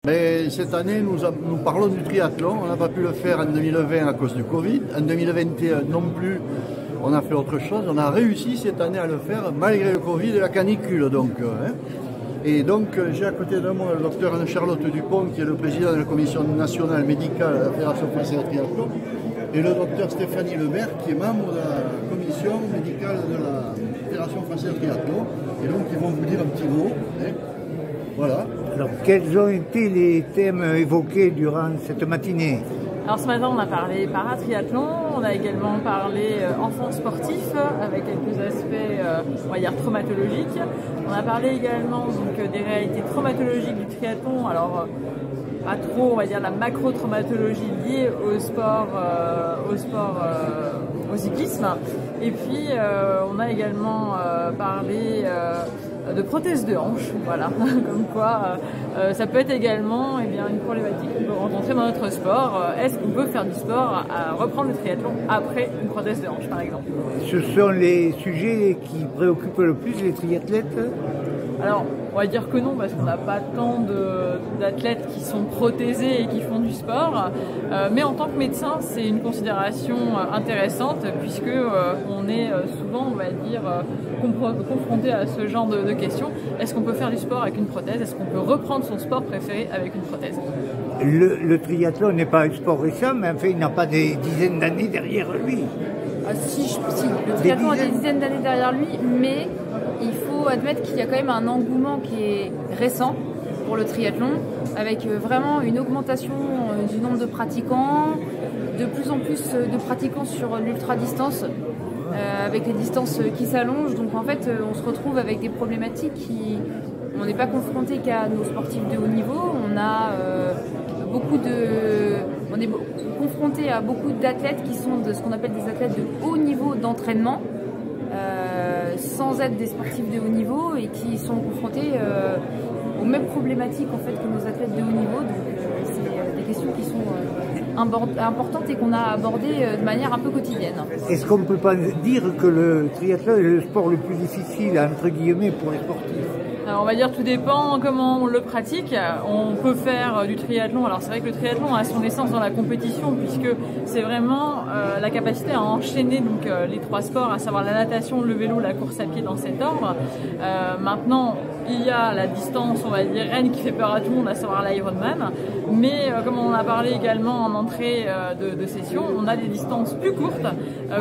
Mais cette année, nous parlons du triathlon. On n'a pas pu le faire en 2020 à cause du Covid. En 2021 non plus, on a fait autre chose. On a réussi cette année à le faire malgré le Covid et la canicule. Et donc, j'ai à côté de moi le docteur Anne-Charlotte Dupont, qui est le président de la commission nationale médicale de la Fédération française de triathlon, et le docteur Stéphanie Lebert, qui est membre de la commission médicale de la Fédération française de triathlon. Et donc, ils vont vous dire un petit mot. Voilà. Alors, quels ont été les thèmes évoqués durant cette matinée? Alors ce matin, on a parlé paratriathlon, on a également parlé enfants sportifs avec quelques aspects, on va dire, traumatologiques. On a parlé également donc, des réalités traumatologiques du triathlon, alors pas trop, on va dire, la macro-traumatologie liée au sport, au cyclisme. Et puis, on a également parlé de prothèses de hanche, voilà, comme quoi ça peut être également une problématique qu'on peut rencontrer dans notre sport. Est-ce qu'on peut faire du sport à reprendre le triathlon après une prothèse de hanche, par exemple? Ce sont les sujets qui préoccupent le plus les triathlètes? Alors, on va dire que non, parce qu'on n'a pas tant d'athlètes qui sont prothésés et qui font du sport. Mais en tant que médecin, c'est une considération intéressante, puisque on est souvent, on va dire, confronté à ce genre de questions. Est-ce qu'on peut faire du sport avec une prothèse? Est-ce qu'on peut reprendre son sport préféré avec une prothèse? Le triathlon n'est pas un sport récent, mais en fait, il n'a pas des dizaines d'années derrière lui. Si, le triathlon a des dizaines d'années derrière lui, mais il faut admettre qu'il y a quand même un engouement qui est récent pour le triathlon, avec vraiment une augmentation du nombre de pratiquants, de plus en plus de pratiquants sur l'ultra-distance, avec les distances qui s'allongent. Donc en fait, on se retrouve avec des problématiques qui... On n'est pas confronté qu'à nos sportifs de haut niveau, on a on est confronté à beaucoup d'athlètes qui sont de ce qu'on appelle des athlètes de haut niveau d'entraînement, sans être des sportifs de haut niveau, et qui sont confrontés aux mêmes problématiques en fait que nos athlètes de haut niveau. Donc c'est des questions qui sont importantes et qu'on a abordées de manière un peu quotidienne. Est-ce qu'on ne peut pas dire que le triathlon est le sport le plus difficile, entre guillemets, pour les sportifs? Alors on va dire tout dépend comment on le pratique. On peut faire du triathlon. Alors c'est vrai que le triathlon a son essence dans la compétition, puisque c'est vraiment la capacité à enchaîner donc les trois sports, à savoir la natation, le vélo, la course à pied dans cet ordre. Maintenant, il y a la distance, on va dire, reine qui fait peur à tout le monde, à savoir l'Ironman. Mais comme on en a parlé également en entrée de session, on a des distances plus courtes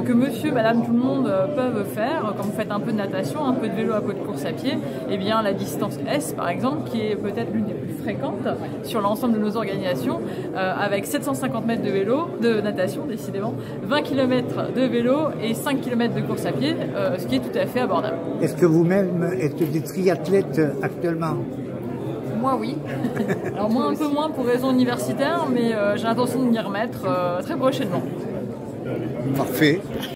que monsieur, madame, tout le monde peuvent faire. Quand vous faites un peu de natation, un peu de vélo, un peu de course à pied, et bien la distance S par exemple, qui est peut-être l'une des plus fréquentes sur l'ensemble de nos organisations, avec 750 mètres de vélo, de natation décidément, 20 km de vélo et 5 km de course à pied, ce qui est tout à fait abordable. Est-ce que vous-même êtes des triathlètes actuellement? Moi oui. Alors moi un peu moins pour raison universitaire, mais j'ai l'intention de m'y remettre très prochainement. Parfait.